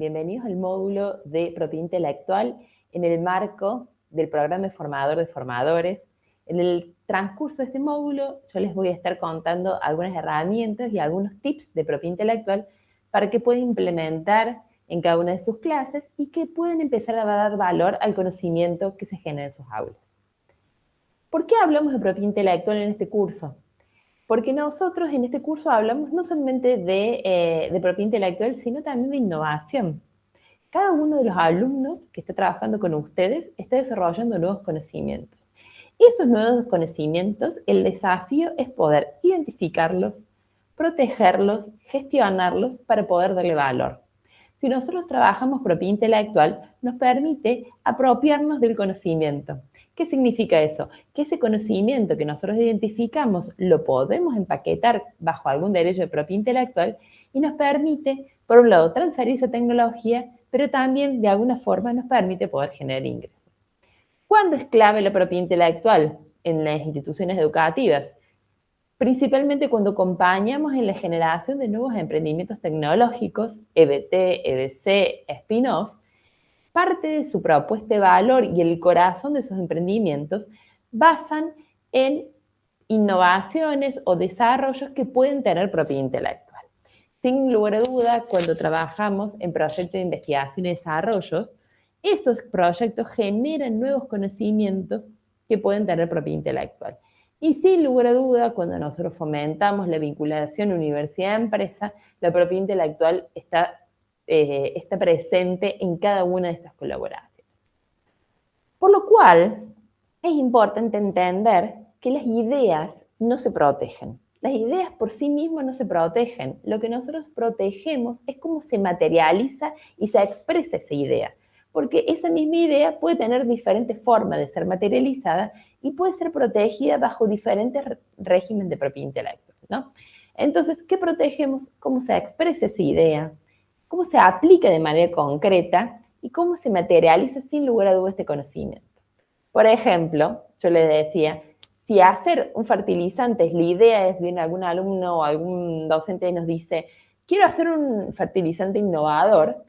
bienvenidos al módulo de propiedad intelectual en el marco del programa de formador de formadores. En el transcurso de este módulo yo les voy a estar contando algunas herramientas y algunos tips de propiedad intelectual para que puedan implementar en cada una de sus clases y que puedan empezar a dar valor al conocimiento que se genera en sus aulas. ¿Por qué hablamos de propiedad intelectual en este curso? Porque nosotros en este curso hablamos no solamente de propiedad intelectual, sino también de innovación. Cada uno de los alumnos que está trabajando con ustedes está desarrollando nuevos conocimientos. Esos nuevos conocimientos, el desafío es poder identificarlos, protegerlos, gestionarlos para poder darle valor. Si nosotros trabajamos propiedad intelectual, nos permite apropiarnos del conocimiento. ¿Qué significa eso? Que ese conocimiento que nosotros identificamos lo podemos empaquetar bajo algún derecho de propiedad intelectual y nos permite, por un lado, transferir esa tecnología, pero también de alguna forma nos permite poder generar ingresos. ¿Cuándo es clave la propiedad intelectual en las instituciones educativas? Principalmente cuando acompañamos en la generación de nuevos emprendimientos tecnológicos, EBT, EBC, spin-off. Parte de su propuesta de valor y el corazón de esos emprendimientos basan en innovaciones o desarrollos que pueden tener propiedad intelectual. Sin lugar a duda, cuando trabajamos en proyectos de investigación y desarrollos, esos proyectos generan nuevos conocimientos que pueden tener propiedad intelectual. Y sin lugar a duda, cuando nosotros fomentamos la vinculación universidad-empresa, la propiedad intelectual está presente en cada una de estas colaboraciones. Por lo cual, es importante entender que las ideas no se protegen. Las ideas por sí mismas no se protegen. Lo que nosotros protegemos es cómo se materializa y se expresa esa idea. Porque esa misma idea puede tener diferentes formas de ser materializada y puede ser protegida bajo diferentes regímenes de propiedad intelectual, ¿no? Entonces, ¿qué protegemos? Cómo se expresa esa idea, cómo se aplica de manera concreta y cómo se materializa sin lugar a dudas este conocimiento. Por ejemplo, yo les decía, si hacer un fertilizante, la idea es, viene algún alumno o algún docente nos dice, quiero hacer un fertilizante innovador,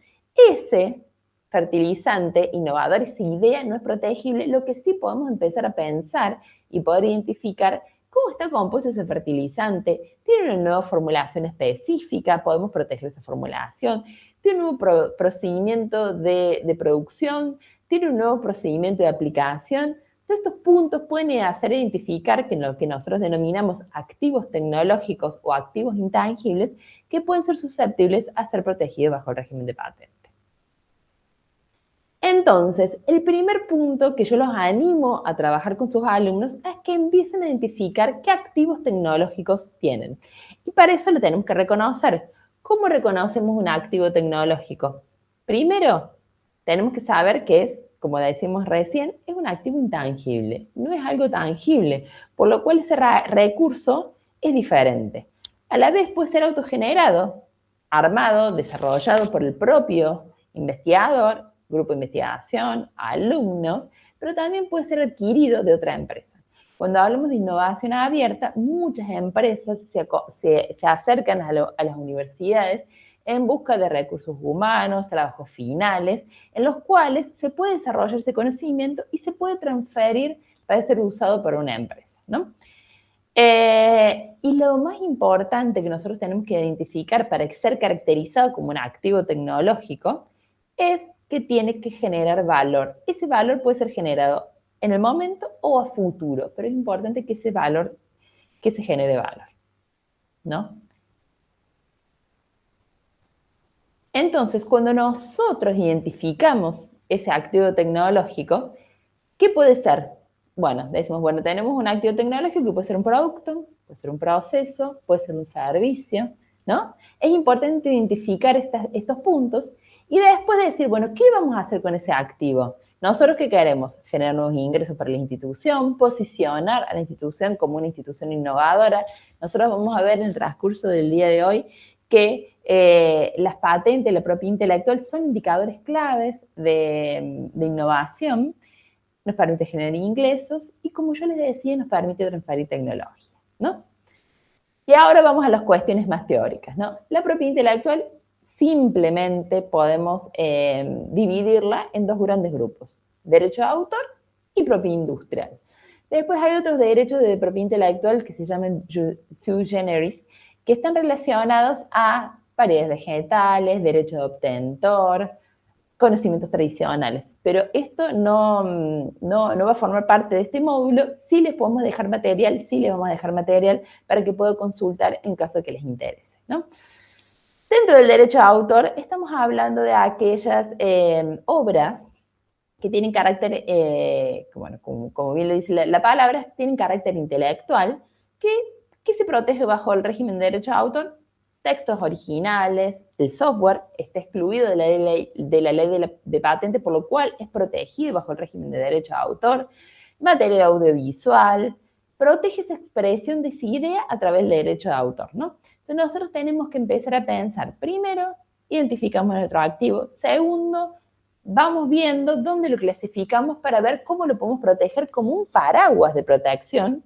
ese fertilizante innovador, esa idea no es protegible, lo que sí podemos empezar a pensar y poder identificar cómo está compuesto ese fertilizante, tiene una nueva formulación específica, podemos proteger esa formulación, tiene un nuevo procedimiento de producción, tiene un nuevo procedimiento de aplicación. Todos estos puntos pueden hacer identificar que lo que nosotros denominamos activos tecnológicos o activos intangibles que pueden ser susceptibles a ser protegidos bajo el régimen de patente. Entonces, el primer punto que yo los animo a trabajar con sus alumnos es que empiecen a identificar qué activos tecnológicos tienen. Y para eso lo tenemos que reconocer. ¿Cómo reconocemos un activo tecnológico? Primero, tenemos que saber que es, como decimos recién, es un activo intangible, no es algo tangible, por lo cual ese recurso es diferente. A la vez puede ser autogenerado, armado, desarrollado por el propio investigador, grupo de investigación, alumnos, pero también puede ser adquirido de otra empresa. Cuando hablamos de innovación abierta, muchas empresas se acercan a las universidades en busca de recursos humanos, trabajos finales, en los cuales se puede desarrollar ese conocimiento y se puede transferir para ser usado por una empresa, ¿no? Y lo más importante que nosotros tenemos que identificar para ser caracterizado como un activo tecnológico es que tiene que generar valor. Ese valor puede ser generado en el momento o a futuro, pero es importante que ese valor, que se genere valor, ¿no? Entonces, cuando nosotros identificamos ese activo tecnológico, ¿qué puede ser? Bueno, decimos, bueno, tenemos un activo tecnológico que puede ser un producto, puede ser un proceso, puede ser un servicio, ¿no? Es importante identificar estos puntos y después decir, bueno, ¿qué vamos a hacer con ese activo? Nosotros, ¿qué queremos? Generar nuevos ingresos para la institución, posicionar a la institución como una institución innovadora. Nosotros vamos a ver en el transcurso del día de hoy que las patentes, la propiedad intelectual son indicadores claves de innovación, nos permite generar ingresos y, como yo les decía, nos permite transferir tecnología, ¿no? Y ahora vamos a las cuestiones más teóricas, ¿no? La propiedad intelectual simplemente podemos dividirla en dos grandes grupos, derecho de autor y propiedad industrial. Después hay otros derechos de propiedad intelectual que se llaman sui generis, que están relacionados a variedades vegetales, derecho de obtentor, conocimientos tradicionales. Pero esto no va a formar parte de este módulo. Sí les podemos dejar material, sí les vamos a dejar material para que puedan consultar en caso de que les interese, ¿no? Dentro del derecho de autor estamos hablando de aquellas obras que tienen carácter, bueno, como bien lo dice la palabra, tienen carácter intelectual, que se protege bajo el régimen de derecho de autor. Textos originales, el software está excluido de la ley de patente, por lo cual es protegido bajo el régimen de derecho de autor. Materia audiovisual, protege esa expresión de esa idea a través del derecho de autor, ¿no? Entonces nosotros tenemos que empezar a pensar, primero, identificamos nuestro activo, segundo, vamos viendo dónde lo clasificamos para ver cómo lo podemos proteger como un paraguas de protección,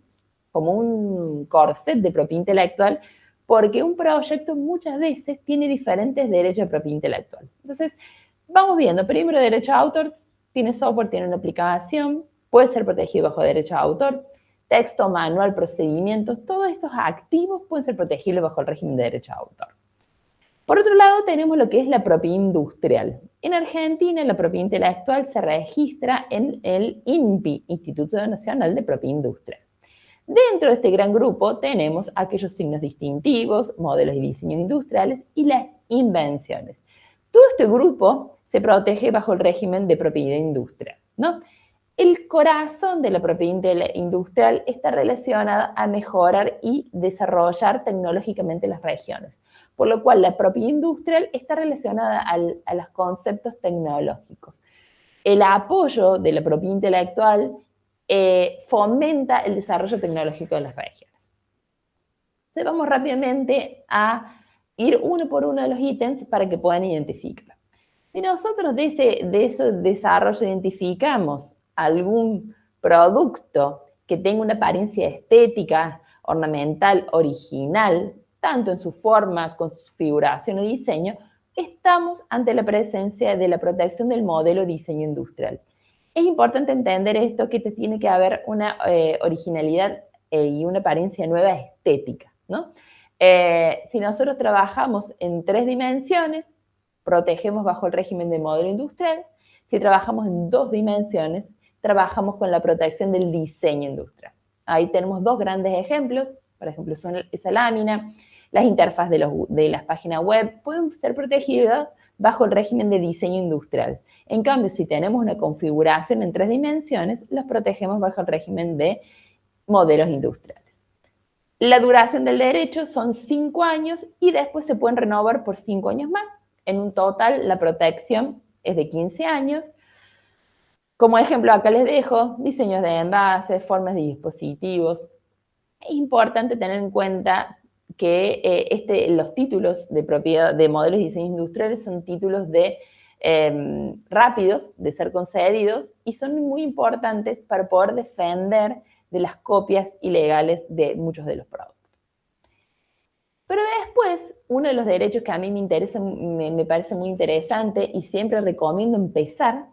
como un corset de propiedad intelectual, porque un proyecto muchas veces tiene diferentes derechos de propiedad intelectual. Entonces, vamos viendo, primero derecho de autor, tiene software, tiene una aplicación, puede ser protegido bajo derecho de autor, texto, manual, procedimientos, todos esos activos pueden ser protegibles bajo el régimen de derecho de autor. Por otro lado, tenemos lo que es la propiedad industrial. En Argentina, la propiedad intelectual se registra en el INPI, Instituto Nacional de Propiedad Industrial. Dentro de este gran grupo tenemos aquellos signos distintivos, modelos y diseños industriales y las invenciones. Todo este grupo se protege bajo el régimen de propiedad industrial, ¿no? El corazón de la propiedad industrial está relacionado a mejorar y desarrollar tecnológicamente las regiones, por lo cual la propiedad industrial está relacionada a los conceptos tecnológicos. El apoyo de la propiedad intelectual fomenta el desarrollo tecnológico de las regiones. Entonces vamos rápidamente a ir uno por uno de los ítems para que puedan identificarlo. Si nosotros de ese desarrollo identificamos algún producto que tenga una apariencia estética, ornamental, original, tanto en su forma, configuración o diseño, estamos ante la presencia de la protección del modelo diseño industrial. Es importante entender esto, que tiene que haber una originalidad y una apariencia nueva estética, ¿no? Si nosotros trabajamos en 3 dimensiones, protegemos bajo el régimen de modelo industrial. Si trabajamos en 2 dimensiones, trabajamos con la protección del diseño industrial. Ahí tenemos 2 grandes ejemplos, por ejemplo, son esa lámina, las interfaces de las páginas web pueden ser protegidas bajo el régimen de diseño industrial. En cambio, si tenemos una configuración en 3 dimensiones, los protegemos bajo el régimen de modelos industriales. La duración del derecho son 5 años y después se pueden renovar por 5 años más. En un total, la protección es de 15 años. Como ejemplo, acá les dejo diseños de envases, formas de dispositivos. Es importante tener en cuenta que los títulos de propiedad de modelos y diseños industriales son títulos rápidos de ser concedidos y son muy importantes para poder defender de las copias ilegales de muchos de los productos. Pero después, uno de los derechos que a mí me parece muy interesante y siempre recomiendo empezar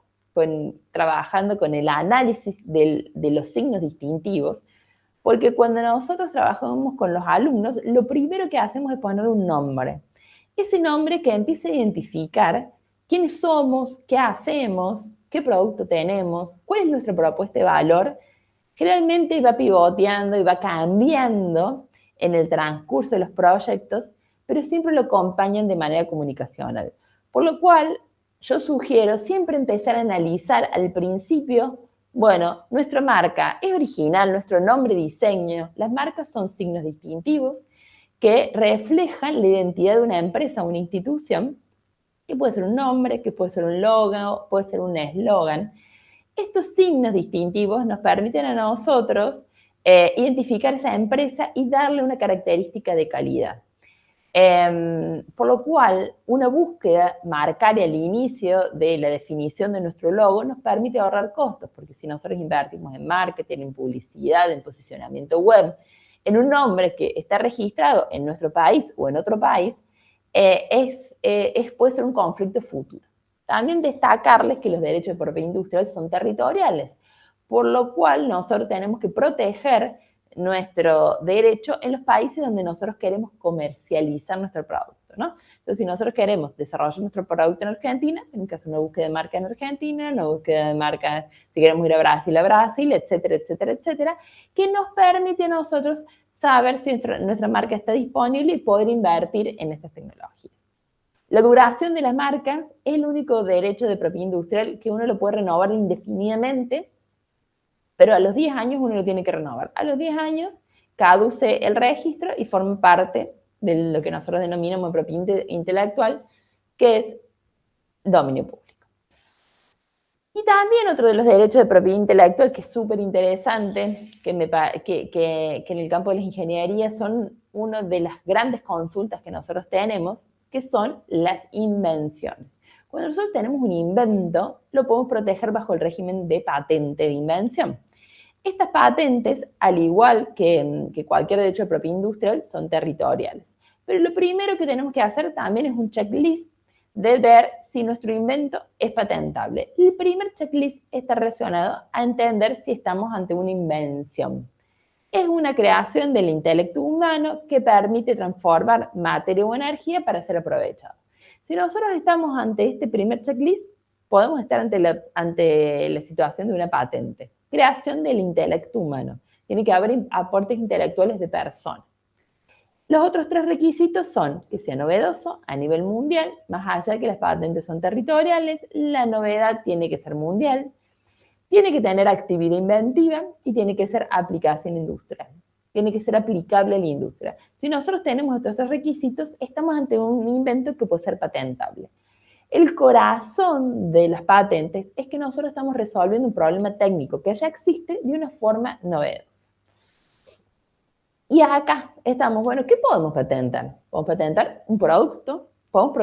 trabajando con el análisis de los signos distintivos, porque cuando nosotros trabajamos con los alumnos, lo primero que hacemos es poner un nombre. Ese nombre que empiece a identificar quiénes somos, qué hacemos, qué producto tenemos, cuál es nuestra propuesta de valor, generalmente va pivoteando y va cambiando en el transcurso de los proyectos, pero siempre lo acompañan de manera comunicacional. Por lo cual, yo sugiero siempre empezar a analizar al principio. Bueno, nuestra marca es original, nuestro nombre, diseño. Las marcas son signos distintivos que reflejan la identidad de una empresa o una institución, que puede ser un nombre, que puede ser un logo, puede ser un eslogan. Estos signos distintivos nos permiten a nosotros identificar esa empresa y darle una característica de calidad. Por lo cual, una búsqueda marcaria al inicio de la definición de nuestro logo nos permite ahorrar costos, porque si nosotros invertimos en marketing, en publicidad, en posicionamiento web, en un nombre que está registrado en nuestro país o en otro país, puede ser un conflicto futuro. También destacarles que los derechos de propiedad industrial son territoriales, por lo cual nosotros tenemos que proteger nuestro derecho en los países donde nosotros queremos comercializar nuestro producto, ¿no? Entonces, si nosotros queremos desarrollar nuestro producto en Argentina, tenemos que hacer una búsqueda de marca en Argentina, una búsqueda de marca, si queremos ir a Brasil, etcétera, etcétera, etcétera, que nos permite a nosotros saber si nuestra marca está disponible y poder invertir en estas tecnologías. La duración de la marca es el único derecho de propiedad industrial que uno lo puede renovar indefinidamente, pero a los 10 años uno lo tiene que renovar. A los 10 años caduce el registro y forma parte de lo que nosotros denominamos propiedad intelectual, que es dominio público. Y también otro de los derechos de propiedad intelectual que es súper interesante, que en el campo de las ingenierías son una de las grandes consultas que nosotros tenemos, que son las invenciones. Cuando nosotros tenemos un invento, lo podemos proteger bajo el régimen de patente de invención. Estas patentes, al igual que cualquier derecho de propiedad industrial, son territoriales. Pero lo primero que tenemos que hacer también es un checklist de ver si nuestro invento es patentable. El primer checklist está relacionado a entender si estamos ante una invención. Es una creación del intelecto humano que permite transformar materia o energía para ser aprovechado. Si nosotros estamos ante este primer checklist, podemos estar ante la situación de una patente. Creación del intelecto humano. Tiene que haber aportes intelectuales de personas. Los otros 3 requisitos son que sea novedoso a nivel mundial, más allá de que las patentes son territoriales, la novedad tiene que ser mundial, tiene que tener actividad inventiva y tiene que ser aplicación industrial. Tiene que ser aplicable a la industria. Si nosotros tenemos estos 3 requisitos, estamos ante un invento que puede ser patentable. El corazón de las patentes es que nosotros estamos resolviendo un problema técnico que ya existe de una forma novedosa. Y acá estamos, bueno, ¿qué podemos patentar? Podemos patentar un producto, podemos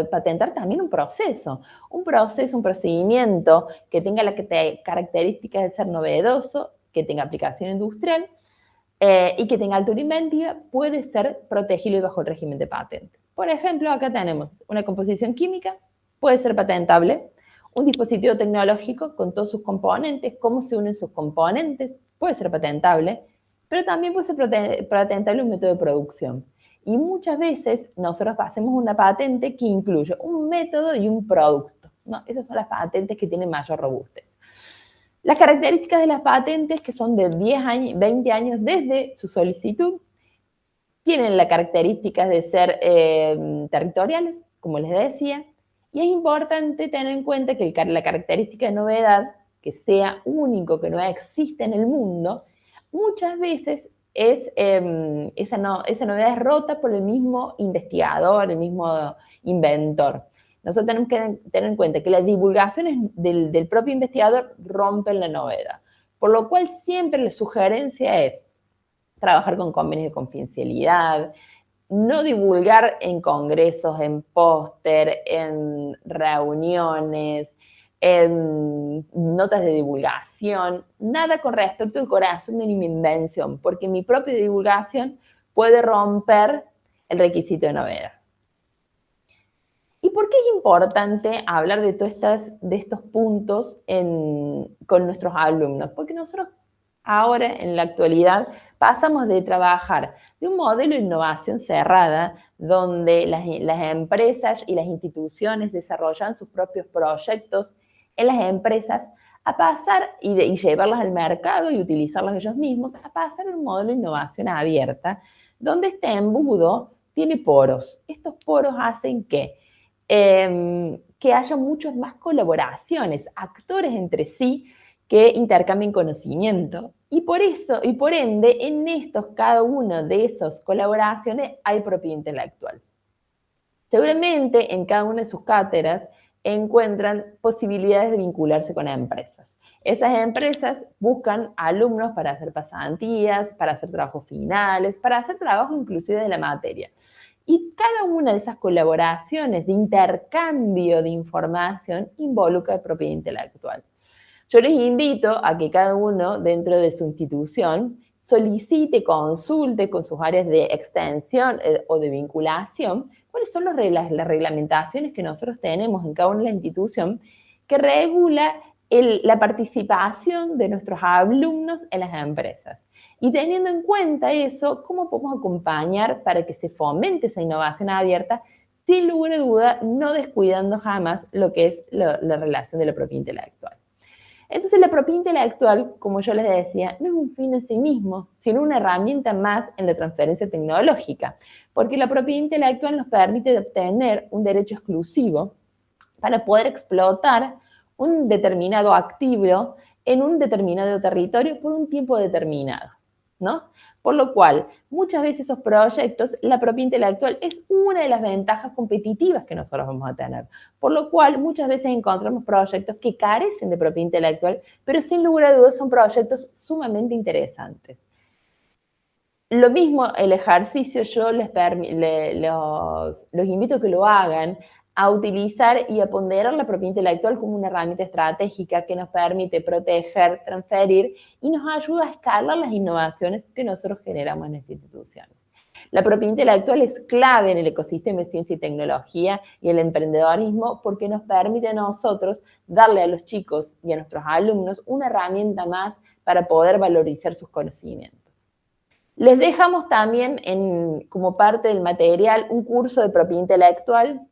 patentar también un proceso, un procedimiento que tenga la característica de ser novedoso, que tenga aplicación industrial y que tenga altura inventiva, puede ser protegible bajo el régimen de patentes. Por ejemplo, acá tenemos una composición química, puede ser patentable, un dispositivo tecnológico con todos sus componentes, cómo se unen sus componentes, puede ser patentable, pero también puede ser patentable un método de producción. Y muchas veces nosotros hacemos una patente que incluye un método y un producto, ¿no? Esas son las patentes que tienen mayor robustez. Las características de las patentes, que son de 10 años, 20 años desde su solicitud, tienen la característica de ser territoriales, como les decía, y es importante tener en cuenta que la característica de novedad, que sea único, que no existe en el mundo, muchas veces esa novedad es rota por el mismo investigador, el mismo inventor. Nosotros tenemos que tener en cuenta que las divulgaciones del propio investigador rompen la novedad, por lo cual siempre la sugerencia es trabajar con convenios de confidencialidad, no divulgar en congresos, en póster, en reuniones, en notas de divulgación, nada con respecto al corazón de mi invención, porque mi propia divulgación puede romper el requisito de novedad. ¿Y por qué es importante hablar de estos puntos con nuestros alumnos? Porque nosotros ahora, en la actualidad, pasamos de trabajar de un modelo de innovación cerrada, donde las empresas y las instituciones desarrollan sus propios proyectos en las empresas, a pasar y llevarlos al mercado y utilizarlos ellos mismos, a pasar a un modelo de innovación abierta, donde este embudo tiene poros. Estos poros hacen que haya muchas más colaboraciones, actores entre sí que intercambien conocimiento. Y por eso, y por ende, cada uno de esas colaboraciones hay propiedad intelectual. Seguramente en cada una de sus cátedras encuentran posibilidades de vincularse con empresas. Esas empresas buscan alumnos para hacer pasantías, para hacer trabajos finales, para hacer trabajo inclusive de la materia. Y cada una de esas colaboraciones de intercambio de información involucra propiedad intelectual. Yo les invito a que cada uno dentro de su institución solicite, consulte con sus áreas de extensión o de vinculación cuáles son las reglamentaciones que nosotros tenemos en cada una de las instituciones que regula la participación de nuestros alumnos en las empresas. Y teniendo en cuenta eso, ¿cómo podemos acompañar para que se fomente esa innovación abierta, sin lugar a duda, no descuidando jamás lo que es la relación de la propiedad intelectual? Entonces, la propiedad intelectual, como yo les decía, no es un fin en sí mismo, sino una herramienta más en la transferencia tecnológica, porque la propiedad intelectual nos permite obtener un derecho exclusivo para poder explotar un determinado activo en un determinado territorio por un tiempo determinado, ¿no? Por lo cual, muchas veces esos proyectos, la propiedad intelectual es una de las ventajas competitivas que nosotros vamos a tener. Por lo cual, muchas veces encontramos proyectos que carecen de propiedad intelectual, pero sin lugar a dudas son proyectos sumamente interesantes. Lo mismo el ejercicio, yo los invito a que lo hagan, a utilizar y a ponderar la propiedad intelectual como una herramienta estratégica que nos permite proteger, transferir y nos ayuda a escalar las innovaciones que nosotros generamos en nuestras instituciones. La propiedad intelectual es clave en el ecosistema de ciencia y tecnología y el emprendedorismo porque nos permite a nosotros darle a los chicos y a nuestros alumnos una herramienta más para poder valorizar sus conocimientos. Les dejamos también como parte del material un curso de propiedad intelectual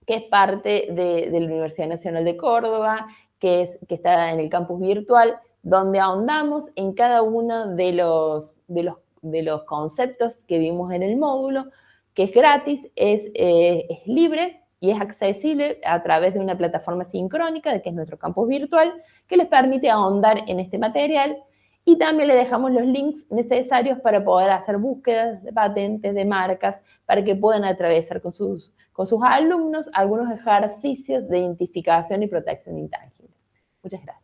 que es parte de la Universidad Nacional de Córdoba, que está en el campus virtual, donde ahondamos en cada uno de los conceptos que vimos en el módulo, que es gratis, es libre y es accesible a través de una plataforma sincrónica, que es nuestro campus virtual, que les permite ahondar en este material. Y también le dejamos los links necesarios para poder hacer búsquedas de patentes, de marcas, para que puedan atravesar con sus alumnos algunos ejercicios de identificación y protección de intangibles. Muchas gracias.